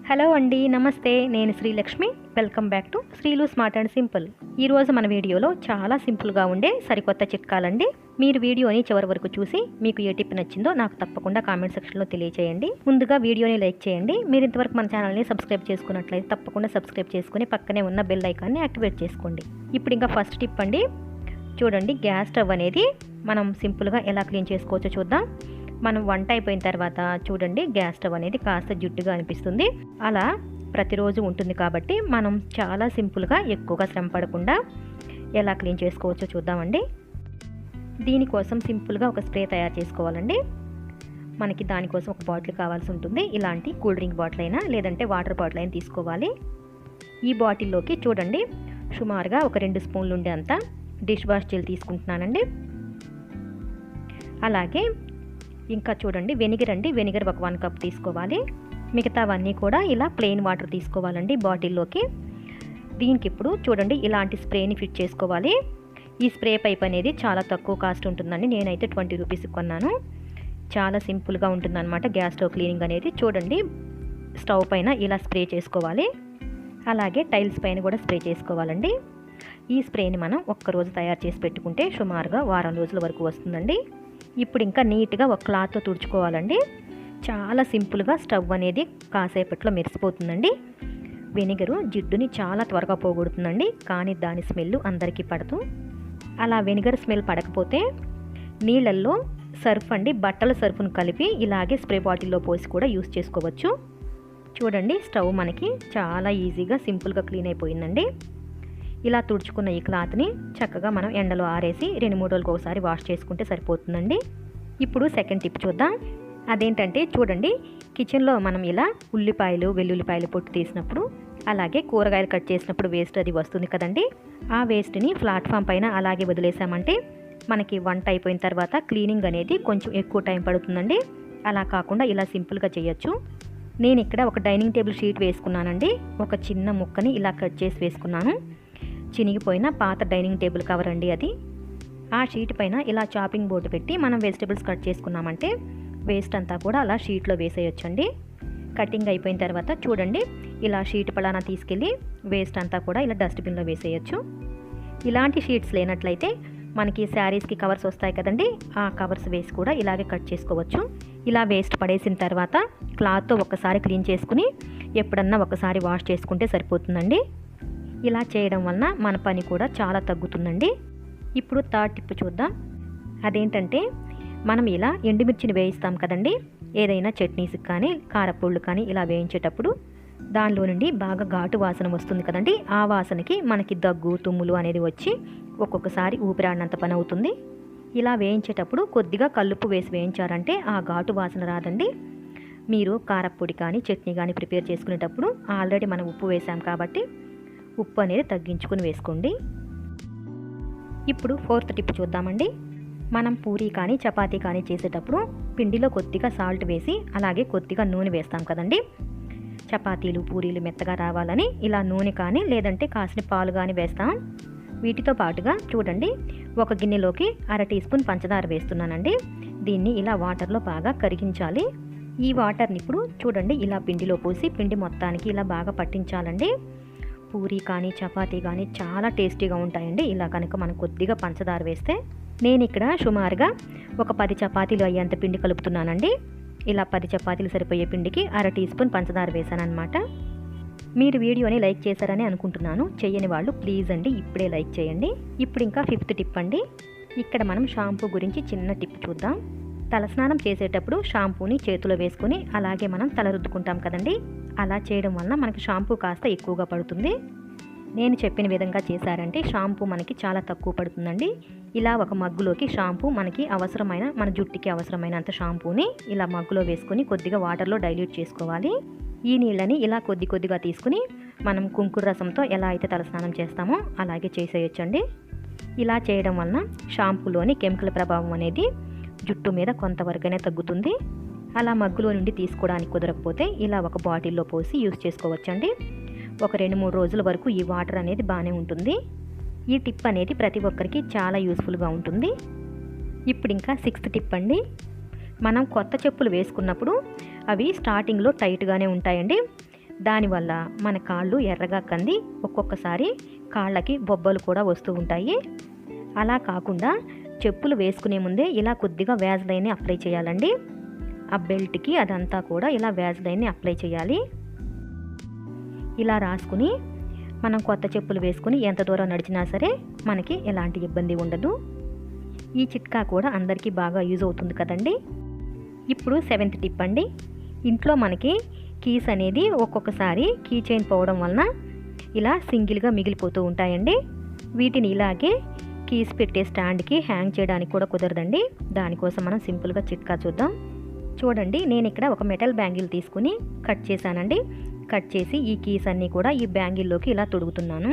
Hello అండి, నమస్తే. నేను Srilakshmi. Welcome back to Srilu smart and simple. ఈరోజు మన వీడియోలో చాలా సింపుల్గా ఉండే సరికొత్త చిట్కాలండి. మీరు వీడియోని చివరి వరకు చూసి మీకు ఏ టిప్ నచ్చిందో నాకు తప్పకుండా కామెంట్ సెక్షన్లో తెలియజేయండి. ముందుగా వీడియోని లైక్ చేయండి. మీరు ఇంతవరకు మన ఛానల్ని సబ్స్క్రైబ్ చేసుకున్నట్లయితే తప్పకుండా సబ్స్క్రైబ్ చేసుకుని పక్కనే ఉన్న బెల్ ఐకాన్ని యాక్టివేట్ చేసుకోండి. ఇప్పుడు ఇంకా ఫస్ట్ టిప్ అండి. చూడండి, గ్యాస్ స్టవ్ అనేది మనం సింపుల్గా ఎలా క్లీన్ చేసుకోవచ్చో చూద్దాం. మనం వంట అయిపోయిన తర్వాత చూడండి, గ్యాస్ స్టవ్ అనేది కాస్త జిడ్డుగా అనిపిస్తుంది. అలా ప్రతిరోజు ఉంటుంది కాబట్టి మనం చాలా సింపుల్గా ఎక్కువగా శ్రమ పడకుండా ఎలా క్లీన్ చేసుకోవచ్చో చూద్దామండి. దీనికోసం సింపుల్గా ఒక స్ప్రే తయారు చేసుకోవాలండి. మనకి దానికోసం ఒక బాటిల్ కావాల్సి ఉంటుంది. ఇలాంటి కూల్ డ్రింక్ బాటిల్ అయినా లేదంటే వాటర్ బాటిల్ అయినా తీసుకోవాలి. ఈ బాటిల్లోకి చూడండి సుమారుగా ఒక 2 స్పూన్లు ఉండే అంత డిష్ వాష్ జెల్ తీసుకుంటున్నానండి. అలాగే ఇంకా చూడండి వెనిగర్ ఒక 1 కప్ తీసుకోవాలి. మిగతావన్నీ కూడా ఇలా ప్లెయిన్ వాటర్ తీసుకోవాలండి బాటిల్లోకి. దీనికి ఇప్పుడు చూడండి ఇలాంటి స్ప్రేని ఫిట్ చేసుకోవాలి. ఈ స్ప్రే పైప్ అనేది చాలా తక్కువ కాస్ట్ ఉంటుందండి. నేనైతే 20 రూపీస్కి కొన్నాను. చాలా సింపుల్గా ఉంటుందన్నమాట గ్యాస్ స్టవ్ క్లీనింగ్ అనేది. చూడండి, స్టవ్ పైన ఇలా స్ప్రే చేసుకోవాలి. అలాగే టైల్స్ పైన కూడా స్ప్రే చేసుకోవాలండి. ఈ స్ప్రేని మనం ఒక్కరోజు తయారు చేసి పెట్టుకుంటే సుమారుగా వారం రోజుల వరకు వస్తుందండి. ఇప్పుడు ఇంకా నీట్గా ఒక క్లాత్తో తుడుచుకోవాలండి. చాలా సింపుల్గా స్టవ్ అనేది కాసేపట్లో మెరిసిపోతుందండి. వెనిగరు జిడ్డుని చాలా త్వరగా పోగొడుతుందండి, కానీ దాని స్మెల్ అందరికీ పడదు. అలా వెనిగర్ స్మెల్ పడకపోతే నీళ్ళల్లో సర్ఫ్ అండి, బట్టల సర్ఫ్ను కలిపి ఇలాగే స్ప్రే బాటిల్లో పోసి కూడా యూస్ చేసుకోవచ్చు. చూడండి, స్టవ్ మనకి చాలా ఈజీగా సింపుల్గా క్లీన్ అయిపోయిందండి. ఇలా తుడుచుకున్న ఈ క్లాత్ని చక్కగా మనం ఎండలో ఆరేసి 2-3 రోజులకు ఒకసారి వాష్ చేసుకుంటే సరిపోతుందండి. ఇప్పుడు సెకండ్ టిప్ చూద్దాం. అదేంటంటే చూడండి, కిచెన్లో మనం ఇలా ఉల్లిపాయలు వెల్లుల్లిపాయలు పొట్టు తీసినప్పుడు అలాగే కూరగాయలు కట్ చేసినప్పుడు వేస్ట్ అది వస్తుంది కదండి. ఆ వేస్ట్ని ప్లాట్ఫామ్ పైన అలాగే వదిలేసామంటే మనకి వంట అయిపోయిన తర్వాత క్లీనింగ్ అనేది కొంచెం ఎక్కువ టైం పడుతుందండి. అలా కాకుండా ఇలా సింపుల్గా చేయొచ్చు. నేను ఇక్కడ ఒక డైనింగ్ టేబుల్ షీట్ వేసుకున్నానండి. ఒక చిన్న ముక్కని ఇలా కట్ చేసి వేసుకున్నాను. చినిగిపోయిన పాత డైనింగ్ టేబుల్ కవర్ అండి అది. ఆ షీట్ పైన ఇలా చాపింగ్ బోర్డు పెట్టి మనం వెజిటబుల్స్ కట్ చేసుకున్నామంటే వేస్ట్ అంతా కూడా అలా షీట్లో వేసేయొచ్చండి. కటింగ్ అయిపోయిన తర్వాత చూడండి, ఇలా షీట్ పలానా తీసుకెళ్ళి వేస్ట్ అంతా కూడా ఇలా డస్ట్బిన్లో వేసేయచ్చు. ఇలాంటి షీట్స్ లేనట్లయితే మనకి శారీస్కి కవర్స్ వస్తాయి కదండి, ఆ కవర్స్ వేసి కూడా ఇలాగే కట్ చేసుకోవచ్చు. ఇలా వేస్ట్ పడేసిన తర్వాత క్లాత్తో ఒకసారి క్లీన్ చేసుకుని ఎప్పుడన్నా ఒకసారి వాష్ చేసుకుంటే సరిపోతుందండి. ఇలా చేయడం వలన మన పని కూడా చాలా తగ్గుతుందండి. ఇప్పుడు థర్డ్ టిప్ చూద్దాం. అదేంటంటే మనం ఇలా ఎండుమిర్చిని వేయిస్తాం కదండి, ఏదైనా చట్నీస్కి కానీ కారపొళ్ళు కానీ ఇలా వేయించేటప్పుడు దానిలో నుండి బాగా ఘాటు వాసన వస్తుంది కదండి. ఆ వాసనకి మనకి దగ్గు తుమ్ములు అనేది వచ్చి ఒక్కొక్కసారి ఊపిరాడినంత పని అవుతుంది. ఇలా వేయించేటప్పుడు కొద్దిగా కల్లుప్పు వేసి వేయించారంటే ఆ ఘాటు వాసన రాదండి. మీరు కారపొడి కానీ చట్నీ కానీ ప్రిపేర్ చేసుకునేటప్పుడు ఆల్రెడీ మనం ఉప్పు వేసాం కాబట్టి ఉప్పు అనేది తగ్గించుకుని వేసుకోండి. ఇప్పుడు ఫోర్త్ టిప్ చూద్దామండి. మనం పూరీ కానీ చపాతీ కానీ చేసేటప్పుడు పిండిలో కొద్దిగా సాల్ట్ వేసి అలాగే కొద్దిగా నూనె వేస్తాం కదండి. చపాతీలు పూరీలు మెత్తగా రావాలని ఇలా నూనె కానీ లేదంటే కాసిన పాలు కానీ వేస్తాం. వీటితో పాటుగా చూడండి, ఒక గిన్నెలోకి 1/2 టీ స్పూన్ పంచదార వేస్తున్నానండి. దీన్ని ఇలా వాటర్లో బాగా కరిగించాలి. ఈ వాటర్ని ఇప్పుడు చూడండి ఇలా పిండిలో పోసి పిండి మొత్తానికి ఇలా బాగా పట్టించాలండి. పూరీ కానీ చపాతీ కానీ చాలా టేస్టీగా ఉంటాయండి ఇలా కనుక మనం కొద్దిగా పంచదార వేస్తే. నేను ఇక్కడ సుమారుగా ఒక 10 చపాతీలు అయ్యేంత పిండి కలుపుతున్నానండి. ఇలా 10 చపాతీలు సరిపోయే పిండికి 1/2 టీ స్పూన్ పంచదార వేసానమాట. మీరు వీడియోని లైక్ చేశారని అనుకుంటున్నాను. చేయని వాళ్ళు ప్లీజ్ అండి ఇప్పుడే లైక్ చేయండి. ఇప్పుడు ఇంకా 5th టిప్ అండి. ఇక్కడ మనం షాంపూ గురించి చిన్న టిప్ చూద్దాం. తలస్నానం చేసేటప్పుడు షాంపూని చేతిలో వేసుకొని అలాగే మనం తల రుద్దుకుంటాం కదండి. అలా చేయడం వలన మనకి షాంపూ కాస్త ఎక్కువగా పడుతుంది. నేను చెప్పిన విధంగా చేశారంటే షాంపూ మనకి చాలా తక్కువ పడుతుందండి. ఇలా ఒక మగ్గులోకి షాంపూ మనకి అవసరమైన మన జుట్టుకి అవసరమైనంత షాంపూని ఇలా మగ్గులో వేసుకొని కొద్దిగా వాటర్లో డైల్యూట్ చేసుకోవాలి. ఈ నీళ్ళని ఇలా కొద్దిగా తీసుకుని మనం కుంకుడు రసంతో ఎలా అయితే తలస్నానం చేస్తామో అలాగే చేసేయచ్చండి. ఇలా చేయడం వలన షాంపూలోని కెమికల్ ప్రభావం అనేది జుట్టు మీద కొంతవరకైనా తగ్గుతుంది. అలా మగ్గులో నుండి తీసుకోవడానికి కుదరకపోతే ఇలా ఒక బాటిల్లో పోసి యూస్ చేసుకోవచ్చండి. ఒక 2-3 రోజుల వరకు ఈ వాటర్ అనేది బాగానే ఉంటుంది. ఈ టిప్ అనేది ప్రతి ఒక్కరికి చాలా యూస్ఫుల్గా ఉంటుంది. ఇప్పుడు ఇంకా 6th టిప్ అండి. మనం కొత్త చెప్పులు వేసుకున్నప్పుడు అవి స్టార్టింగ్లో టైట్గానే ఉంటాయండి. దానివల్ల మన కాళ్ళు ఎర్రగా కంది ఒక్కొక్కసారి కాళ్ళకి బొబ్బలు కూడా వస్తూ ఉంటాయి. అలా కాకుండా చెప్పులు వేసుకునే ముందే ఇలా కొద్దిగా వ్యాజ్లైన్ని అప్లై చేయాలండి. ఆ బెల్ట్కి అదంతా కూడా ఇలా వ్యాజ్లైన్ని అప్లై చేయాలి. ఇలా రాసుకుని మనం కొత్త చెప్పులు వేసుకుని ఎంత దూరం నడిచినా సరే మనకి ఎలాంటి ఇబ్బంది ఉండదు. ఈ చిట్కా కూడా అందరికీ బాగా యూజ్ అవుతుంది కదండి. ఇప్పుడు 7th టిప్ అండి. ఇంట్లో మనకి కీస్ అనేది ఒక్కొక్కసారి కీ చైన్ పోవడం వలన ఇలా సింగిల్గా మిగిలిపోతూ ఉంటాయండి. వీటిని ఇలాగే కీస్ పెట్టే స్టాండ్కి హ్యాంగ్ చేయడానికి కూడా కుదరదండి. దానికోసం మనం సింపుల్గా చిట్కా చూద్దాం. చూడండి, నేను ఇక్కడ ఒక మెటల్ బ్యాంగిల్ తీసుకుని కట్ చేశానండి. కట్ చేసి ఈ కీస్ అన్నీ కూడా ఈ బ్యాంగిల్లోకి ఇలా తొడుగుతున్నాను.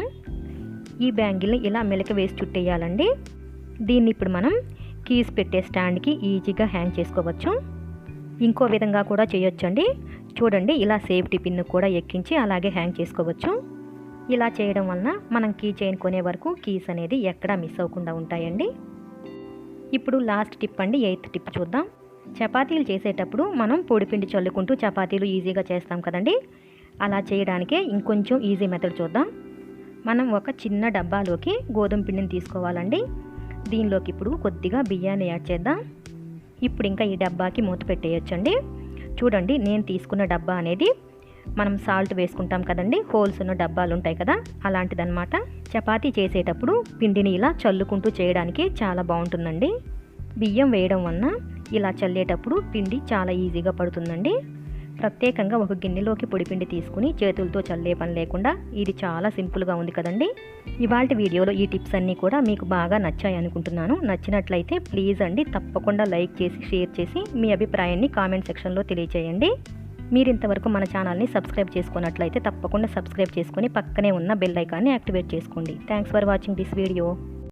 ఈ బ్యాంగిల్ని ఇలా మెలక వేసి చుట్టేయాలండి. దీన్ని ఇప్పుడు మనం కీస్ పెట్టే స్టాండ్కి ఈజీగా హ్యాంగ్ చేసుకోవచ్చు. ఇంకో విధంగా కూడా చేయొచ్చండి. చూడండి, ఇలా సేఫ్టీ పిన్ కూడా ఎక్కించి అలాగే హ్యాంగ్ చేసుకోవచ్చు. ఇలా చేయడం వలన మనం కీ చైన్ కొనే వరకు కీస్ అనేది ఎక్కడా మిస్ అవ్వకుండా ఉంటాయండి. ఇప్పుడు లాస్ట్ టిప్ అండి, 8th టిప్ చూద్దాం. చపాతీలు చేసేటప్పుడు మనం పొడిపిండి చల్లుకుంటూ చపాతీలు ఈజీగా చేస్తాం కదండి. అలా చేయడానికే ఇంకొంచెం ఈజీ మెథడ్ చూద్దాం. మనం ఒక చిన్న డబ్బాలోకి గోధుమ పిండిని తీసుకోవాలండి. దీనిలోకి ఇప్పుడు కొద్దిగా బియ్యాన్ని యాడ్ చేద్దాం. ఇప్పుడు ఇంకా ఈ డబ్బాకి మూత పెట్టేయచ్చండి. చూడండి, నేను తీసుకున్న డబ్బా అనేది మనం సాల్ట్ వేసుకుంటాం కదండి, హోల్స్ ఉన్న డబ్బాలు ఉంటాయి కదా, అలాంటిదన్నమాట. చపాతీ చేసేటప్పుడు పిండిని ఇలా చల్లుకుంటూ చేయడానికి చాలా బాగుంటుందండి. బియ్యం వేయడం వలన ఇలా చల్లేటప్పుడు పిండి చాలా ఈజీగా పడుతుందండి. ప్రత్యేకంగా ఒక గిన్నెలోకి పొడిపిండి తీసుకుని చేతులతో చల్లే పని లేకుండా ఇది చాలా సింపుల్గా ఉంది కదండి. ఇవాల్టి వీడియోలో ఈ టిప్స్ అన్నీ కూడా మీకు బాగా నచ్చాయి అనుకుంటున్నాను. నచ్చినట్లయితే ప్లీజ్ అండి తప్పకుండా లైక్ చేసి షేర్ చేసి మీ అభిప్రాయాన్ని కామెంట్ సెక్షన్లో తెలియచేయండి. మీరు ఇంతవరకు మన ఛానల్ని సబ్స్క్రైబ్ చేసుకున్నట్లయితే తప్పకుండా సబ్స్క్రైబ్ చేసుకొని పక్కనే ఉన్న బెల్ ఐకాన్ని యాక్టివేట్ చేసుకోండి. Thanks for watching this video.